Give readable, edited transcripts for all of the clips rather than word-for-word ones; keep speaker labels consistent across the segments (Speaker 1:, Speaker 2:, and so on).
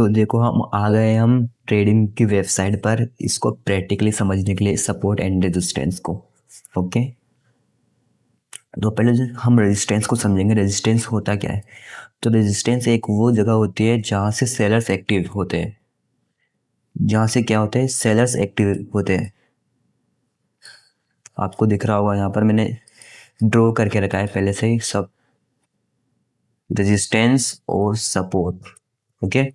Speaker 1: तो देखो हम आ गए हम ट्रेडिंग की वेबसाइट पर इसको प्रैक्टिकली समझने के लिए सपोर्ट एंड रेजिस्टेंस को। ओके, तो पहले जो हम रेजिस्टेंस को समझेंगे, रेजिस्टेंस होता क्या है। तो रेजिस्टेंस एक वो जगह होती है जहाँ से सेलर्स एक्टिव होते हैं, जहाँ से क्या होते हैं, सेलर्स एक्टिव होते हैं। आपको दिख रहा होगा यहाँ पर मैंने ड्रॉ करके रखा है पहले से ही सब, रेजिस्टेंस और सपोर्ट। ओके,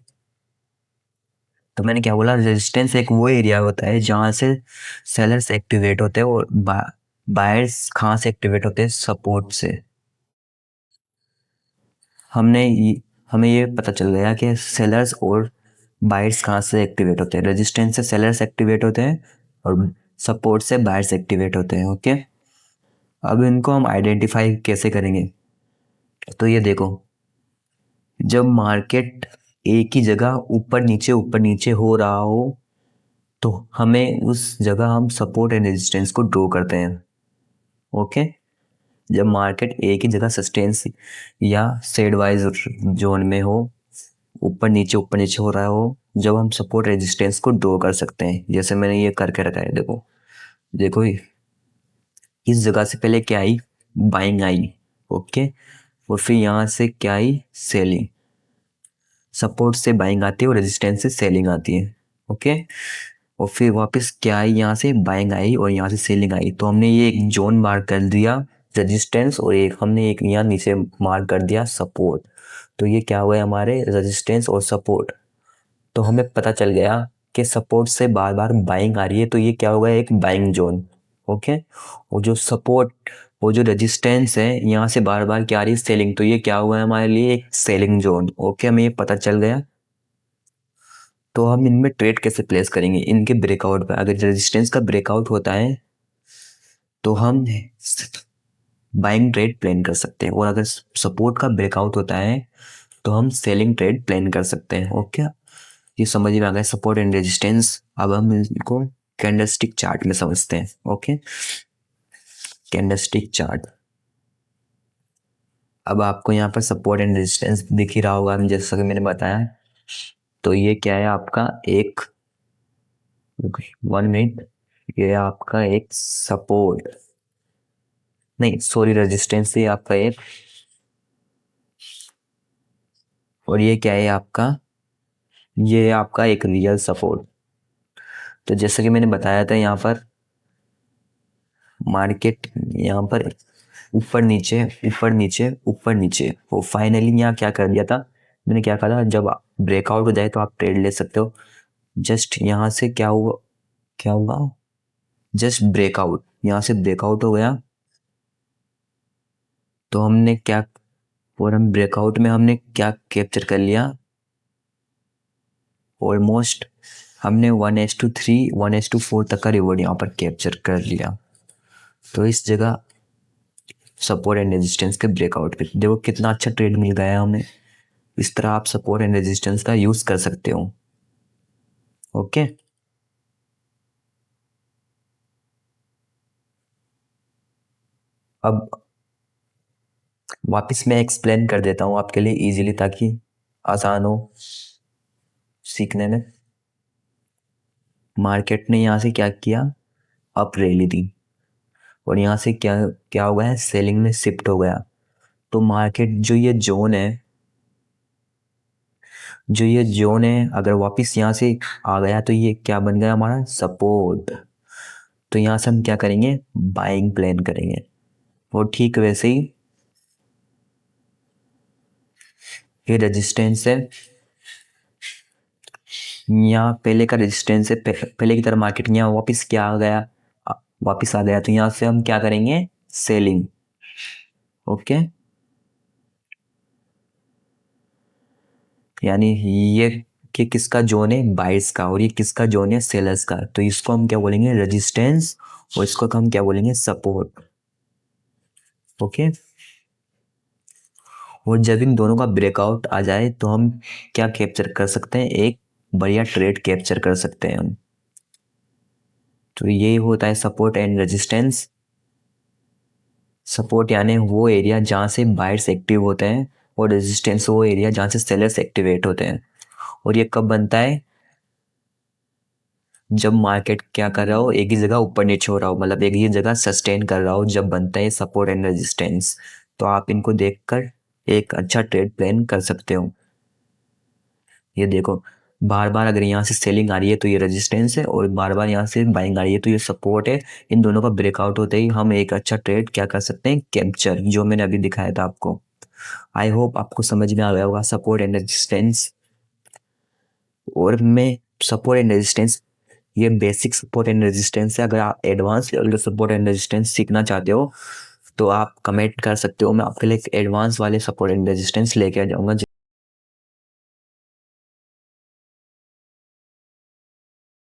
Speaker 1: तो मैंने क्या बोला, रेजिस्टेंस एक वो एरिया होता है जहाँ से सेलर्स एक्टिवेट होते हैं और बायर्स कहाँ से एक्टिवेट होते हैं, सपोर्ट से। हमें ये पता चल गया कि सेलर्स और बायर्स कहाँ से एक्टिवेट होते हैं। रेजिस्टेंस से सेलर्स एक्टिवेट होते हैं और सपोर्ट से बायर्स एक्टिवेट होते हैं। ओके, अब इनको हम आइडेंटिफाई कैसे करेंगे। तो ये देखो, जब मार्केट एक ही जगह ऊपर नीचे हो रहा हो तो हमें उस जगह हम सपोर्ट एंड रेजिस्टेंस को ड्रॉ करते हैं। ओके, जब मार्केट एक ही जगह सस्टेंस या सेड वाइज जोन में हो, ऊपर नीचे हो रहा हो, जब हम सपोर्ट रेजिस्टेंस को ड्रॉ कर सकते हैं। जैसे मैंने ये करके रखा है, देखो देखो इस जगह से पहले क्या आई, बाइंग आई। ओके, और फिर यहाँ से क्या आई, सेलिंग। सपोर्ट से बाइंग आती है और रेजिस्टेंस से सेलिंग आती है। ओके, और फिर वापस क्या आई, यहाँ से बाइंग आई और यहाँ से सेलिंग आई। तो हमने ये एक जोन मार्क कर दिया रेजिस्टेंस, और एक हमने एक यहाँ नीचे मार्क कर दिया सपोर्ट। तो ये क्या हुआ हमारे, रेजिस्टेंस और सपोर्ट। तो हमें पता चल गया कि सपोर्ट से बार बार बाइंग आ रही है, तो ये क्या होगा, एक बाइंग जोन। ओके, और जो सपोर्ट, वो जो रेजिस्टेंस है यहाँ से बार बार क्या आ रही है, सेलिंग, तो ये क्या हुआ है हमारे लिए, एक सेलिंग जोन। ओके, हमें ये पता चल गया। तो हम इनमें ट्रेड कैसे प्लेस करेंगे, इनके ब्रेकआउट पर। अगर रेजिस्टेंस का ब्रेकआउट होता है तो हम बाइंग ट्रेड प्लान कर सकते हैं, और अगर सपोर्ट का ब्रेकआउट होता है तो हम सेलिंग ट्रेड प्लान कर सकते हैं। ओके, ये समझ में आ गया सपोर्ट एंड रेजिस्टेंस। अब हम इनको कैंडलस्टिक चार्ट में समझते हैं। Okay, candlestick chart. अब आपको यहाँ पर सपोर्ट एंड रेजिस्टेंस दिख ही रहा होगा, जैसा कि मैंने बताया। तो ये क्या है आपका, एक 1 मिनट, ये आपका एक सपोर्ट, नहीं सॉरी, रेजिस्टेंस से आपका एक, और ये क्या है आपका, ये आपका एक रियल सपोर्ट। तो जैसा कि मैंने बताया था, यहाँ पर मार्केट यहाँ पर ऊपर नीचे ऊपर नीचे ऊपर नीचे, वो फाइनली यहाँ क्या कर दिया था, मैंने क्या कहा था, जब ब्रेकआउट हो जाए तो आप ट्रेड ले सकते हो। जस्ट यहाँ से क्या हुआ, क्या हुआ, जस्ट ब्रेकआउट, यहाँ से ब्रेकआउट हो गया। तो हमने क्या, और हम ब्रेकआउट में हमने क्या कैप्चर कर लिया, ऑलमोस्ट हमने 1:3 1:4 तक का रिवॉर्ड यहाँ पर कैप्चर कर लिया। तो इस जगह सपोर्ट एंड रेजिस्टेंस के ब्रेकआउट पे देखो कितना अच्छा ट्रेड मिल गया है हमें। इस तरह आप सपोर्ट एंड रेजिस्टेंस का यूज कर सकते हो। ओके, अब वापस मैं एक्सप्लेन कर देता हूँ आपके लिए इजीली, ताकि आसान हो सीखने में। मार्केट ने यहाँ से क्या किया, अप रैली दी, और यहाँ से क्या क्या हुआ है, सेलिंग में शिफ्ट हो गया। तो मार्केट जो ये जोन है, अगर वापस यहाँ से आ गया तो ये क्या बन गया हमारा, सपोर्ट। तो यहाँ से हम क्या करेंगे, बाइंग प्लान करेंगे। और ठीक वैसे ही ये रेजिस्टेंस है, यहाँ पहले का रेजिस्टेंस है, पहले की तरह मार्केट यहाँ वापस क्या आ गया, वापस आ गया। तो यहाँ से हम क्या करेंगे, सेलिंग। ओके, यानी ये कि किसका जोन है, बाइस का, और ये किसका जोन है, सेलर्स का। तो इसको हम क्या बोलेंगे, रेजिस्टेंस, और इसको हम क्या बोलेंगे, सपोर्ट। ओके, और जब इन दोनों का ब्रेकआउट आ जाए तो हम क्या कैप्चर कर सकते हैं, एक बढ़िया ट्रेड कैप्चर कर सकते हैं हम। तो ये होता है सपोर्ट एंड रेजिस्टेंस। सपोर्ट यानी वो एरिया जहाँ से बायर्स एक्टिव होते हैं, और रेजिस्टेंस वो एरिया जहाँ से सेलर्स एक्टिवेट होते हैं। और ये कब बनता है? जब मार्केट क्या कर रहा हो, एक ही जगह ऊपर नीचे हो रहा हो, मतलब एक ही जगह सस्टेन कर रहा हो, जब बनता है सपोर्ट एंड रेजिस्टेंस। तो आप इनको देखकर एक अच्छा ट्रेड प्लान कर सकते हो। ये देखो, बार बार अगर यहाँ से सेलिंग आ रही है तो ये रेजिस्टेंस है, और बार बार यहाँ से बाइंग आ रही है तो ये सपोर्ट है। इन दोनों का ब्रेकआउट होते ही हम एक अच्छा ट्रेड क्या कर सकते हैं, कैप्चर, जो मैंने अभी दिखाया था आपको। आई होप आपको समझ में आ गया होगा सपोर्ट एंड रेजिस्टेंस। और मैं सपोर्ट एंड रेजिस्टेंस, ये बेसिक सपोर्ट एंड रेजिस्टेंस है। अगर आप एडवांस लेवल का सपोर्ट एंड रेजिस्टेंस सीखना चाहते हो तो आप कमेंट कर सकते हो, मैं आपके लिए एक एडवांस वाले सपोर्ट एंड रेजिस्टेंस लेके आ जाऊंगा।